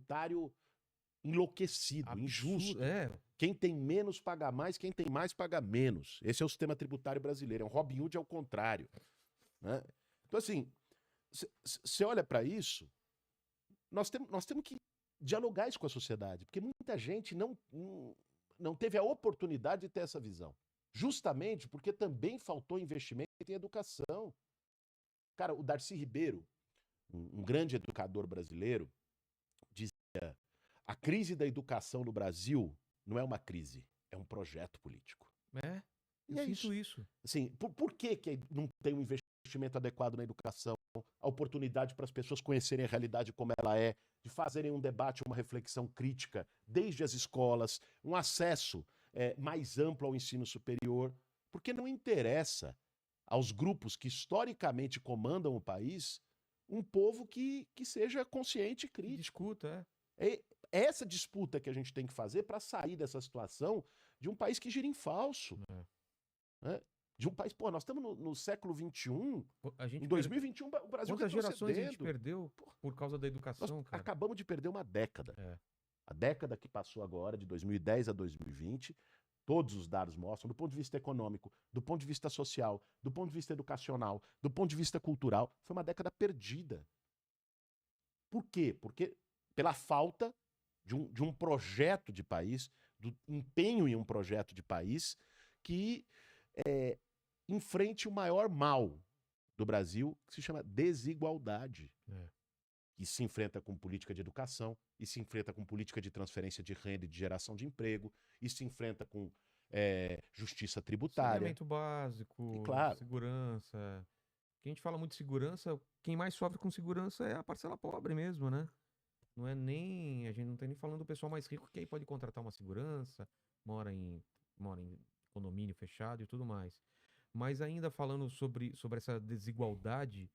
tributário enlouquecido, injusto. É. Quem tem menos paga mais, quem tem mais paga menos. Esse é o sistema tributário brasileiro. É um Robin Hood ao contrário, né? Então, assim, você olha para isso, nós temos que dialogar isso com a sociedade, porque muita gente não teve a oportunidade de ter essa visão. Justamente porque também faltou investimento em educação. Cara, o Darcy Ribeiro, um grande educador brasileiro, dizia: a crise da educação no Brasil não é uma crise, é um projeto político. É, E eu é sinto isso. isso. Assim, por que não tem um investimento adequado na educação, a oportunidade para as pessoas conhecerem a realidade como ela é, de fazerem um debate, uma reflexão crítica, desde as escolas, um acesso mais amplo ao ensino superior? Porque não interessa aos grupos que historicamente comandam o país um povo que seja consciente e crítico. Discuta, É essa disputa que a gente tem que fazer para sair dessa situação de um país que gira em falso. Né? De um país, pô, nós estamos no século XXI, em 2021 o Brasil Quantas gerações a gente retrocedendo. perdeu por causa da Nós educação, cara? acabamos de perder uma década. É. A década que passou agora, de 2010 a 2020, todos os dados mostram, do ponto de vista econômico, do ponto de vista social, do ponto de vista educacional, do ponto de vista cultural, foi uma década perdida. Por quê? Porque pela falta de um projeto de país, do empenho em um projeto de país que enfrente o maior mal do Brasil, que se chama desigualdade. E se enfrenta com política de educação, e se enfrenta com política de transferência de renda e de geração de emprego, e se enfrenta com justiça tributária. Saneamento básico, E claro, segurança. Que a gente fala muito de segurança, quem mais sofre com segurança é a parcela pobre mesmo, né? Não é nem. A gente não tá nem falando do pessoal mais rico que aí pode contratar uma segurança, mora em condomínio fechado e tudo mais. Mas ainda falando sobre essa desigualdade,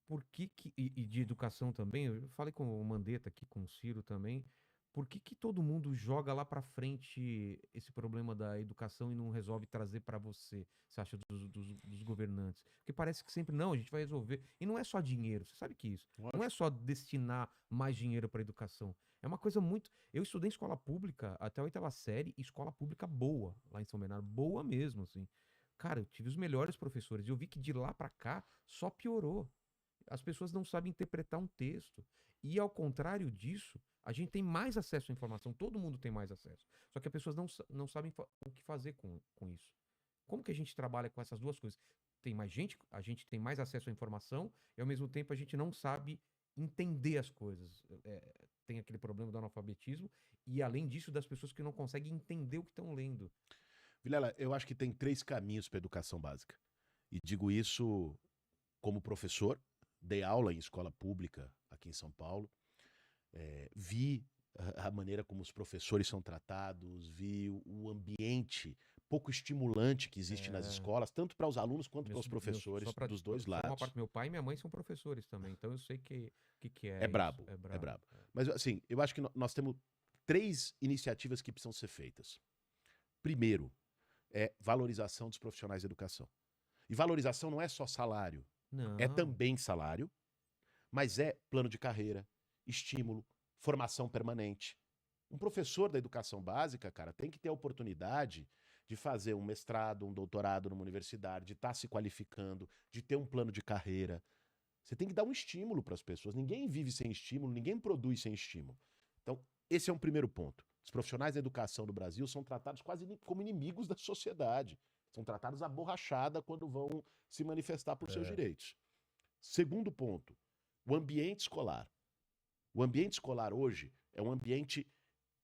por que e de educação também, eu falei com o Mandetta aqui, com o Ciro também, por que todo mundo joga lá pra frente esse problema da educação e não resolve trazer pra você acha, dos governantes? Porque parece que sempre, não, a gente vai resolver. E não é só dinheiro, você sabe que isso. Não é só destinar mais dinheiro pra educação. É uma coisa muito. Eu estudei em escola pública até a 8ª série, e escola pública boa, lá em São Bernardo, boa mesmo, assim. Cara, eu tive os melhores professores, e eu vi que de lá pra cá só piorou. As pessoas não sabem interpretar um texto. E ao contrário disso, a gente tem mais acesso à informação, todo mundo tem mais acesso. Só que as pessoas não sabem o que fazer com isso. Como que a gente trabalha com essas duas coisas? Tem mais gente, a gente tem mais acesso à informação, e ao mesmo tempo a gente não sabe entender as coisas. Tem aquele problema do analfabetismo, e além disso, das pessoas que não conseguem entender o que estão lendo. Vilela, eu acho que tem 3 caminhos para a educação básica. E digo isso como professor, dei aula em escola pública aqui em São Paulo, vi a maneira como os professores são tratados, vi o ambiente pouco estimulante que existe nas escolas, tanto para os alunos quanto para os professores, dos dois lados. Meu pai e minha mãe são professores também, então eu sei que é É isso. brabo, É é brabo. brabo. Mas assim, eu acho que nós temos 3 iniciativas que precisam ser feitas. Primeiro, valorização dos profissionais da educação. E valorização não é só salário, é Não. também salário, mas é plano de carreira, estímulo, formação permanente. Um professor da educação básica, cara, tem que ter a oportunidade de fazer um mestrado, um doutorado numa universidade, de estar se qualificando, de ter um plano de carreira. Você tem que dar um estímulo para as pessoas. Ninguém vive sem estímulo, ninguém produz sem estímulo. Então, esse é um primeiro ponto. Os profissionais da educação do Brasil são tratados quase como inimigos da sociedade. São tratados à borrachada quando vão se manifestar por seus direitos. Segundo ponto, o ambiente escolar. O ambiente escolar hoje é um ambiente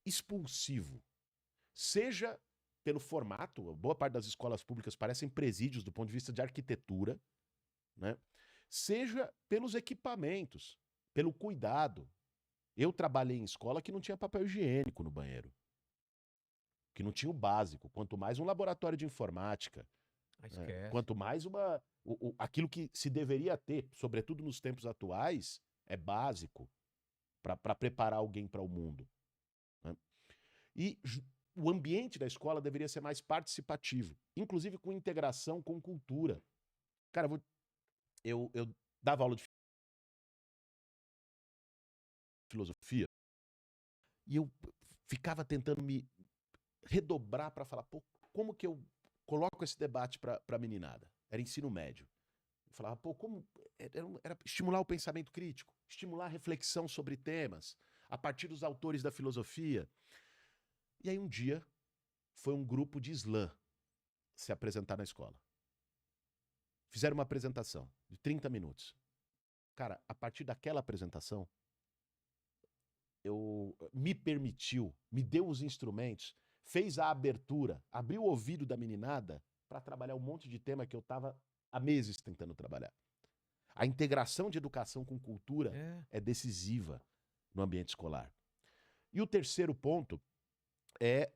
expulsivo. Seja pelo formato, boa parte das escolas públicas parecem presídios do ponto de vista de arquitetura, né? Seja pelos equipamentos, pelo cuidado. Eu trabalhei em escola que não tinha papel higiênico no banheiro, que não tinha o básico, quanto mais um laboratório de informática, quanto mais aquilo que se deveria ter, sobretudo nos tempos atuais, é básico para preparar alguém para o mundo. Né? E o ambiente da escola deveria ser mais participativo, inclusive com integração com cultura. Cara, eu dava aula de filosofia E eu ficava tentando me redobrar para falar, pô, como que eu coloco esse debate para a meninada? Era ensino médio. Eu falava, pô, como era estimular o pensamento crítico, estimular a reflexão sobre temas, a partir dos autores da filosofia. E aí um dia foi um grupo de slam se apresentar na escola. Fizeram uma apresentação de 30 minutos. Cara, a partir daquela apresentação, me permitiu, me deu os instrumentos, fez a abertura, abriu o ouvido da meninada para trabalhar um monte de tema que eu estava há meses tentando trabalhar. A integração de educação com cultura é decisiva no ambiente escolar. E o terceiro ponto é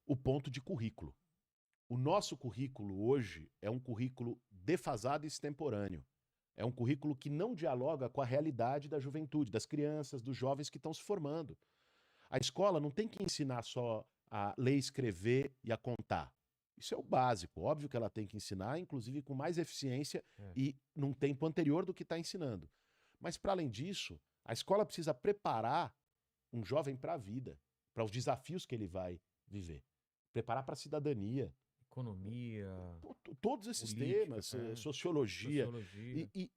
o ponto de currículo. O nosso currículo hoje é um currículo defasado e extemporâneo. É um currículo que não dialoga com a realidade da juventude, das crianças, dos jovens que estão se formando. A escola não tem que ensinar só a ler, escrever e a contar. Isso é o básico. Óbvio que ela tem que ensinar, inclusive com mais eficiência e num tempo anterior do que está ensinando. Mas, para além disso, a escola precisa preparar um jovem para a vida, para os desafios que ele vai viver. Preparar para a cidadania. Economia. Todos esses política, temas, sociologia. E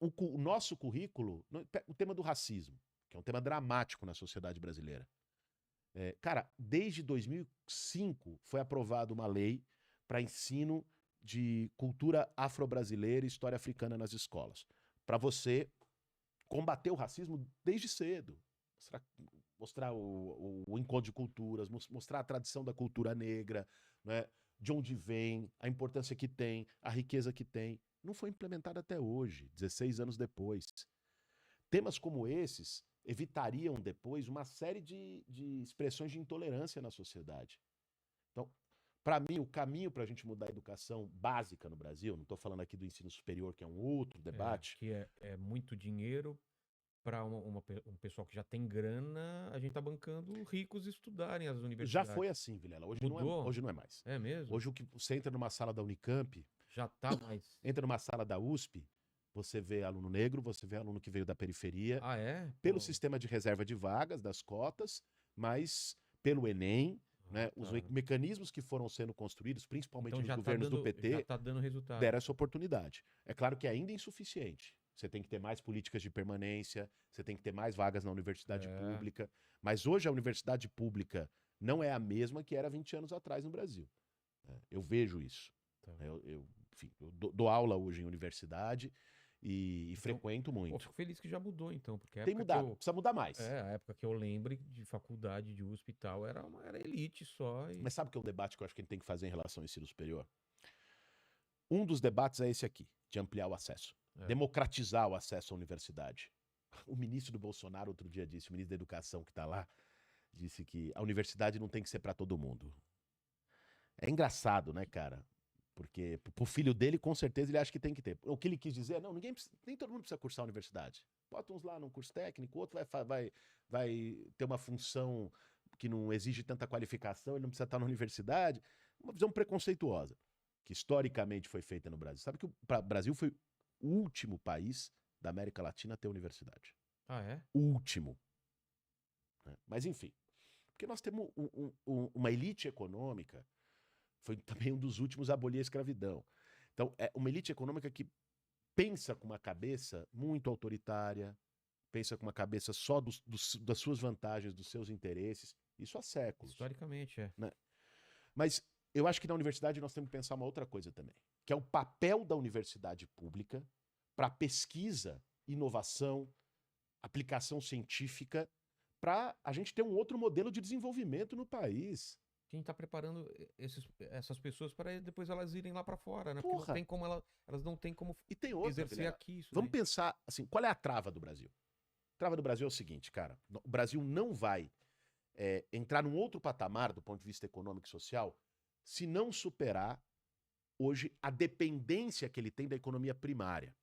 o nosso currículo, o tema do racismo, que é um tema dramático na sociedade brasileira. Cara, desde 2005 foi aprovada uma lei para ensino de cultura afro-brasileira e história africana nas escolas. Para você combater o racismo desde cedo. Mostrar o encontro de culturas, mostrar a tradição da cultura negra, né? De onde vem, a importância que tem, a riqueza que tem. Não foi implementada até hoje, 16 anos depois. Temas como esses evitariam depois uma série de expressões de intolerância na sociedade. Então, para mim, o caminho para a gente mudar a educação básica no Brasil, não estou falando aqui do ensino superior, que é um outro debate. Que é muito dinheiro para um pessoal que já tem grana, a gente tá bancando ricos estudarem as universidades. Já foi assim, Vilela. Hoje não é mais. É mesmo? Hoje você entra numa sala da Unicamp, já tá mais. Entra numa sala da USP, você vê aluno negro, você vê aluno que veio da periferia. Ah, é? Pelo sistema de reserva de vagas, das cotas, mas pelo Enem, né? Os mecanismos que foram sendo construídos, principalmente então, nos governos do PT, já tá dando resultado. Deram essa oportunidade. É claro que ainda é insuficiente. Você tem que ter mais políticas de permanência, você tem que ter mais vagas na universidade pública. Mas hoje a universidade pública não é a mesma que era 20 anos atrás no Brasil. Eu vejo isso. Enfim, eu dou aula hoje em universidade e então, frequento muito. Eu fico feliz que já mudou, então. Porque tem mudado, precisa mudar mais. A época que eu lembro de faculdade, de USP e tal, era elite só. Mas sabe que é um debate que eu acho que a gente tem que fazer em relação ao ensino superior? Um dos debates é esse aqui, de ampliar o acesso. Democratizar o acesso à universidade. O ministro do Bolsonaro outro dia disse, o ministro da Educação que está lá, disse que a universidade não tem que ser para todo mundo. É engraçado, né, cara? Porque pro filho dele, com certeza, ele acha que tem que ter. O que ele quis dizer é, não, nem todo mundo precisa cursar a universidade. Bota uns lá num curso técnico, outro vai ter uma função que não exige tanta qualificação, ele não precisa estar na universidade. Uma visão preconceituosa, que historicamente foi feita no Brasil. Sabe que o Brasil foi o último país da América Latina a ter universidade. Ah, é? O último. Mas, enfim. Porque nós temos uma elite econômica, foi também um dos últimos a abolir a escravidão. Então, é uma elite econômica que pensa com uma cabeça muito autoritária, pensa com uma cabeça só das suas vantagens, dos seus interesses. Isso há séculos. Historicamente, né? Mas eu acho que na universidade nós temos que pensar uma outra coisa também, que é o papel da universidade pública para pesquisa, inovação, aplicação científica, para a gente ter um outro modelo de desenvolvimento no país. A gente está preparando essas pessoas para depois elas irem lá para fora, né? Porque não tem como elas não têm como e tem outra, exercer aqui isso. Vamos pensar assim, qual é a trava do Brasil? A trava do Brasil é o seguinte, cara, o Brasil não vai entrar num outro patamar do ponto de vista econômico e social se não superar hoje a dependência que ele tem da economia primária.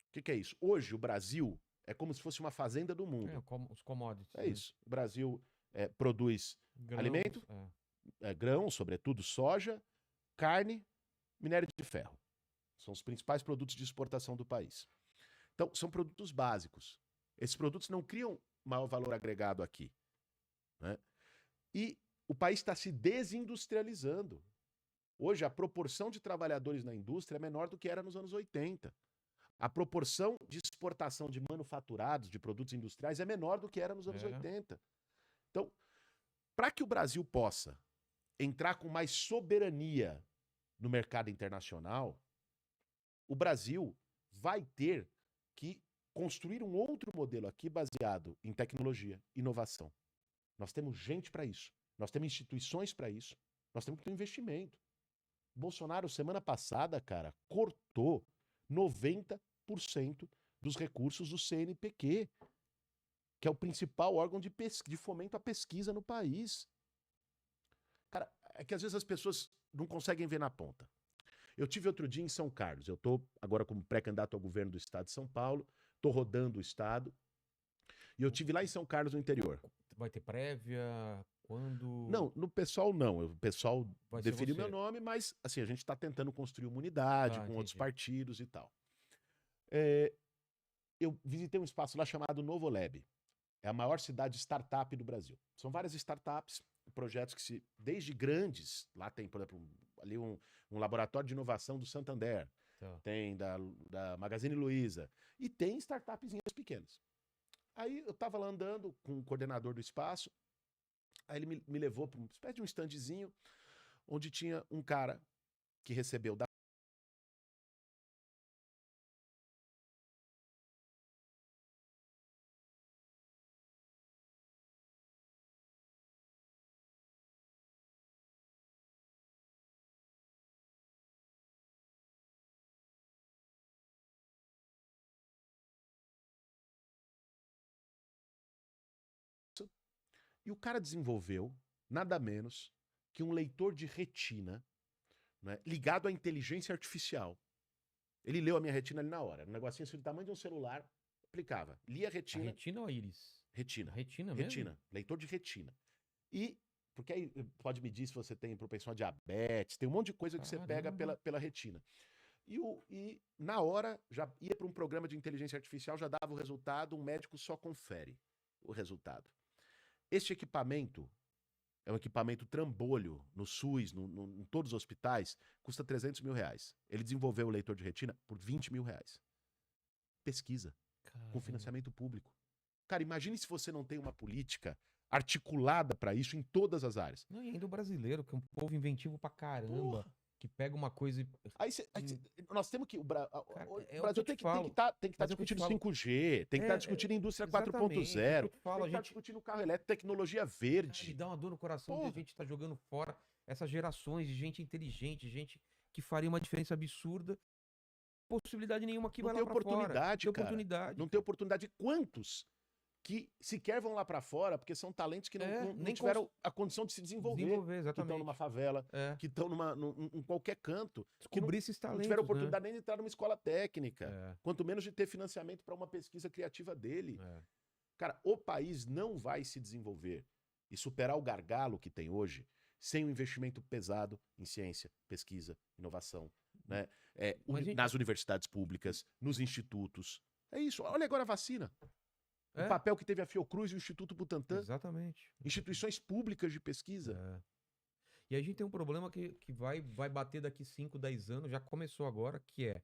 O que é isso? Hoje o Brasil é como se fosse uma fazenda do mundo. Os commodities. É isso. O Brasil produz alimento, grãos, sobretudo soja, carne, minério de ferro. São os principais produtos de exportação do país. Então, são produtos básicos. Esses produtos não criam maior valor agregado aqui. né? E o país está se desindustrializando. Hoje, a proporção de trabalhadores na indústria é menor do que era nos anos 80. A proporção de exportação de manufaturados, de produtos industriais, é menor do que era nos anos 80. Então, para que o Brasil possa entrar com mais soberania no mercado internacional, o Brasil vai ter que construir um outro modelo aqui baseado em tecnologia, inovação. Nós temos gente para isso. Nós temos instituições para isso. Nós temos que ter um investimento. Bolsonaro, semana passada, cara, cortou 90% dos recursos do CNPq, que é o principal órgão de fomento à pesquisa no país. Cara, é que às vezes as pessoas não conseguem ver na ponta. Eu tive outro dia em São Carlos. Eu estou agora como pré-candidato ao governo do estado de São Paulo, estou rodando o estado. E eu tive lá em São Carlos, no interior. Vai ter prévia? Quando? Não, no pessoal não. O pessoal Vai ser definiu você. meu nome, mas assim, a gente está tentando construir uma unidade com outros Entendi. partidos e tal. Eu visitei um espaço lá chamado Novo Lab. É a maior cidade startup do Brasil. São várias startups, projetos que desde grandes, lá tem, por exemplo, ali um laboratório de inovação do Santander, Tá. tem da Magazine Luiza, e tem startupzinhas pequenas. Aí eu tava lá andando com o coordenador do espaço, aí ele me levou para uma espécie de um standzinho, onde tinha um cara que recebeu da e o cara desenvolveu nada menos que um leitor de retina, né, ligado à inteligência artificial. Ele leu a minha retina ali na hora. Um negocinho assim do tamanho de um celular, aplicava. Lia a A retina. retina ou a íris? Retina. A retina mesmo? Retina. Leitor de retina. E, porque aí pode medir se você tem propensão a diabetes, tem um monte de coisa que você pega pela retina. E na hora, já ia para um programa de inteligência artificial, já dava o resultado, um médico só confere o resultado. Este equipamento é um equipamento trambolho no SUS, em todos os hospitais, custa 300 mil reais. Ele desenvolveu o leitor de retina por 20 mil reais. Pesquisa, com financiamento público. Cara, imagine se você não tem uma política articulada para isso em todas as áreas. Não, e ainda o brasileiro, que é um povo inventivo pra caramba, que pega uma coisa e... Nós temos que... O Cara, Brasil tem que estar discutindo 5G, tem que estar discutindo indústria 4.0, tem que estar discutindo carro elétrico, tecnologia verde. Me dá uma dor no coração de a gente tá jogando fora essas gerações de gente inteligente, gente que faria uma diferença absurda. Possibilidade nenhuma que vai lá pra fora. Não tem oportunidade. Não tem oportunidade. Quantos que sequer vão lá pra fora porque são talentos que não tiveram a condição de se desenvolver, que estão numa favela, que estão em qualquer canto, descobrir esses talentos, não tiveram oportunidade nem de entrar numa escola técnica, quanto menos de ter financiamento para uma pesquisa criativa dele. Cara, o país não vai se desenvolver e superar o gargalo que tem hoje sem um investimento pesado em ciência, pesquisa, inovação, né? Nas universidades públicas, nos institutos. É isso. Olha agora a vacina. O papel que teve a Fiocruz e o Instituto Butantan. Exatamente. Instituições públicas de pesquisa. E a gente tem um problema que vai bater daqui 5, 10 anos, já começou agora, que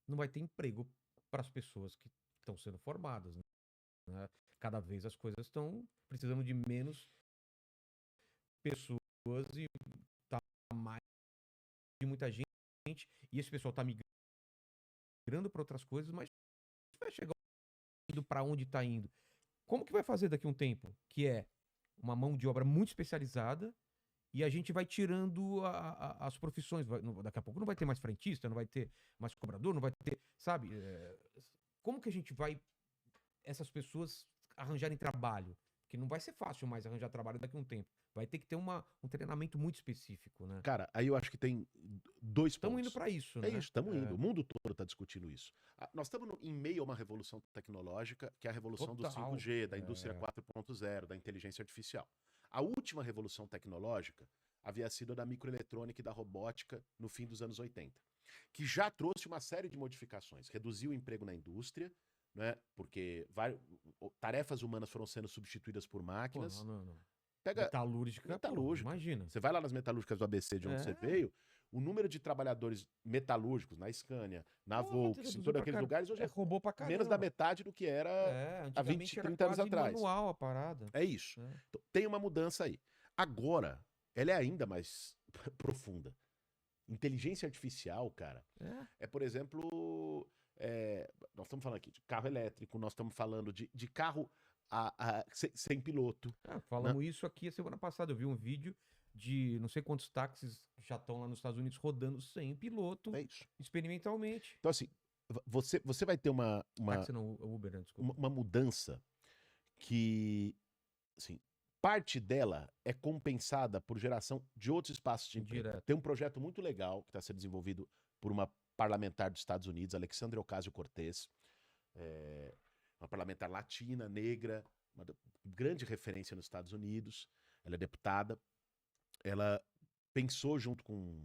não vai ter emprego para as pessoas que estão sendo formadas. Né? Cada vez as coisas estão precisando de menos pessoas e tá mais de muita gente. E esse pessoal tá migrando para outras coisas, mas vai chegar indo para onde está indo. Como que vai fazer daqui a um tempo? Que é uma mão de obra muito especializada e a gente vai tirando as profissões. Daqui a pouco não vai ter mais frentista, não vai ter mais cobrador, não vai ter, sabe? Como que a gente vai essas pessoas arranjarem trabalho? Porque não vai ser fácil mais arranjar trabalho daqui a um tempo. Vai ter que ter um treinamento muito específico, né? Cara, aí eu acho que tem dois pontos. Estamos indo para isso, né? É isso, estamos indo. O mundo todo está discutindo isso. Nós estamos em meio a uma revolução tecnológica, que é a revolução do 5G, da indústria 4.0, da inteligência artificial. A última revolução tecnológica havia sido a da microeletrônica e da robótica no fim dos anos 80, que já trouxe uma série de modificações. Reduziu o emprego na indústria, né? Porque tarefas humanas foram sendo substituídas por Pô, máquinas. não. Pega Metalúrgica, pô, metalúrgica. imagina. Você vai lá nas metalúrgicas do ABC, de onde você É. veio, o número de trabalhadores metalúrgicos na Scania, na Porra, Volks, em reduziu todos pra aqueles caramba. lugares, hoje é Roubou pra menos da caramba. metade do que era há 20, Antigamente era 30 anos quase atrás. manual a parada. É isso. É. Então, tem uma mudança aí. Agora, ela é ainda mais profunda. Inteligência artificial, cara, é por exemplo, nós estamos falando aqui de carro elétrico, nós estamos falando de carro sem piloto. Falamos isso aqui a semana passada. Eu vi um vídeo de não sei quantos táxis que já estão lá nos Estados Unidos rodando sem piloto, É isso. experimentalmente. Então, assim, você vai ter uma Táxi não, Uber, né? Desculpa. uma mudança que, assim, parte dela é compensada por geração de outros espaços de emprego. Direto. Tem um projeto muito legal que está sendo desenvolvido por uma parlamentar dos Estados Unidos, Alexandria Ocasio-Cortez, uma parlamentar latina, negra, uma grande referência nos Estados Unidos. Ela é deputada. Ela pensou junto com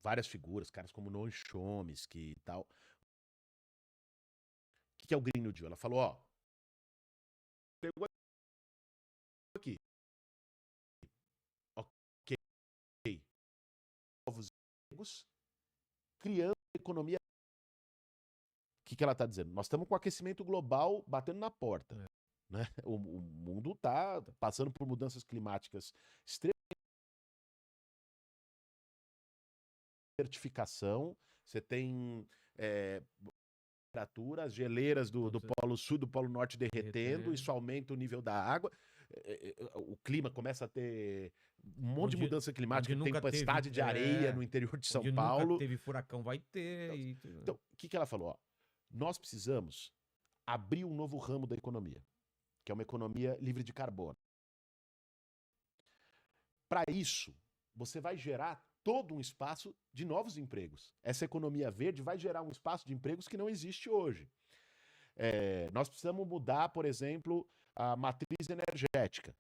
várias figuras, caras como Noam Chomsky e tal. O que é o Green New Deal? Ela falou, ó, pegou aqui, ok, novos empregos, criando economia. O que ela está dizendo? Nós estamos com o aquecimento global batendo na porta. Né? O mundo está passando por mudanças climáticas extremas. Certificação, você tem temperaturas, geleiras do Polo Sul, do Polo Norte derretendo, isso aumenta o nível da água. O clima começa a ter um monte de mudança climática, tempestade de areia no interior de São Paulo. Nunca teve furacão, vai ter. Então, o que ela falou? Ó, nós precisamos abrir um novo ramo da economia, que é uma economia livre de carbono. Para isso, você vai gerar todo um espaço de novos empregos. Essa economia verde vai gerar um espaço de empregos que não existe hoje. Nós precisamos mudar, por exemplo, a matriz energética.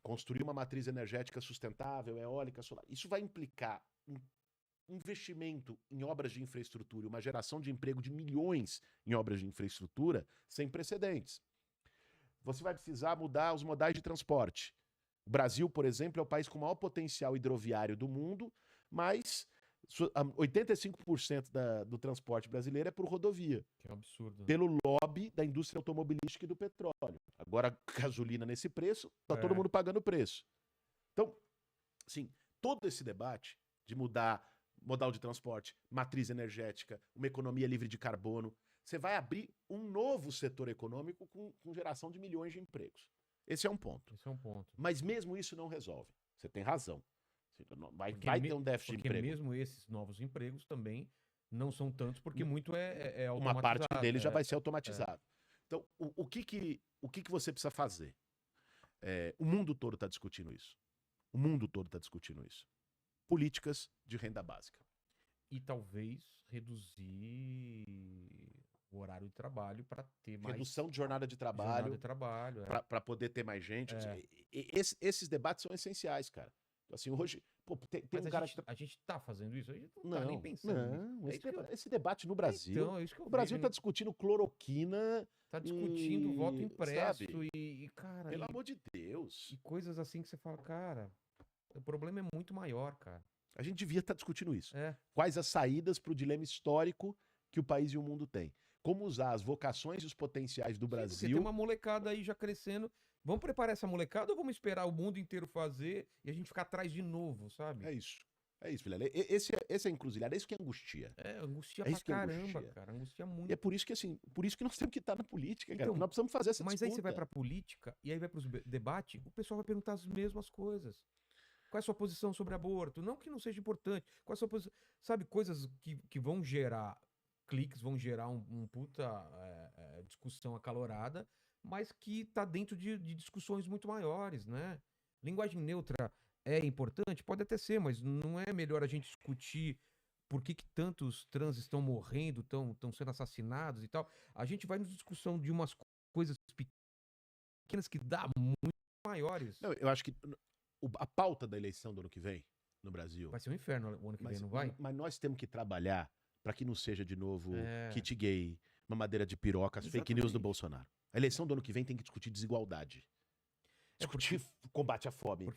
Construir uma matriz energética sustentável, eólica, solar. Isso vai implicar um investimento em obras de infraestrutura, uma geração de emprego de milhões em obras de infraestrutura sem precedentes. Você vai precisar mudar os modais de transporte. O Brasil, por exemplo, é o país com o maior potencial hidroviário do mundo, mas 85% do transporte brasileiro é por rodovia. Que absurdo. Pelo lobby da indústria automobilística e do petróleo. Agora, gasolina nesse preço, tá todo mundo pagando o preço. Então, assim, todo esse debate de mudar modal de transporte, matriz energética, uma economia livre de carbono, você vai abrir um novo setor econômico com geração de milhões de empregos. Esse é um ponto. Mas mesmo isso não resolve. Você tem razão. Vai ter um déficit de emprego. Porque mesmo esses novos empregos também não são tantos, porque muito é automatizado. Uma parte deles já vai ser automatizado. Então, o que você precisa fazer? O mundo todo está discutindo isso. O mundo todo está discutindo isso. Políticas de renda básica. E talvez reduzir o horário de trabalho para ter mais... Redução de jornada de trabalho. Para poder ter mais gente. Esses debates são essenciais, cara. Assim, hoje... Pô, tem mas um cara a gente tá fazendo isso? A gente não tá nem pensando. Esse debate no Brasil... Então, é isso que eu o Brasil tá discutindo cloroquina... Tá discutindo voto impresso e, cara... Pelo amor de Deus. E coisas assim que você fala, cara... O problema é muito maior, cara. A gente devia estar discutindo isso. Quais as saídas para o dilema histórico que o país e o mundo têm? Como usar as vocações e os potenciais do Brasil... Você tem uma molecada aí já crescendo... Vamos preparar essa molecada ou vamos esperar o mundo inteiro fazer e a gente ficar atrás de novo, sabe? É isso, Vilela. Esse é a encruzilhada, é isso que angustia. Angustia pra caramba, cara. Angustia muito. E é por isso que, assim, nós temos que estar na política, cara. Nós precisamos fazer essa disputa. Mas aí você vai pra política e aí vai pros debates, o pessoal vai perguntar as mesmas coisas. Qual é a sua posição sobre aborto? Não que não seja importante. Qual é a sua posição? Sabe, coisas que vão gerar cliques, vão gerar um puta discussão acalorada, mas que tá dentro de discussões muito maiores, né? Linguagem neutra é importante? Pode até ser, mas não é melhor a gente discutir por que tantos trans estão morrendo, estão sendo assassinados e tal? A gente vai na discussão de umas coisas pequenas que dá muito maiores. Não, eu acho que a pauta da eleição do ano que vem, no Brasil... Vai ser um inferno o ano que vem, não vai? Mas nós temos que trabalhar para que não seja de novo kit gay, mamadeira de piroca, as fake news do Exatamente. Bolsonaro. A eleição do ano que vem tem que discutir desigualdade. É Discutir combate à fome.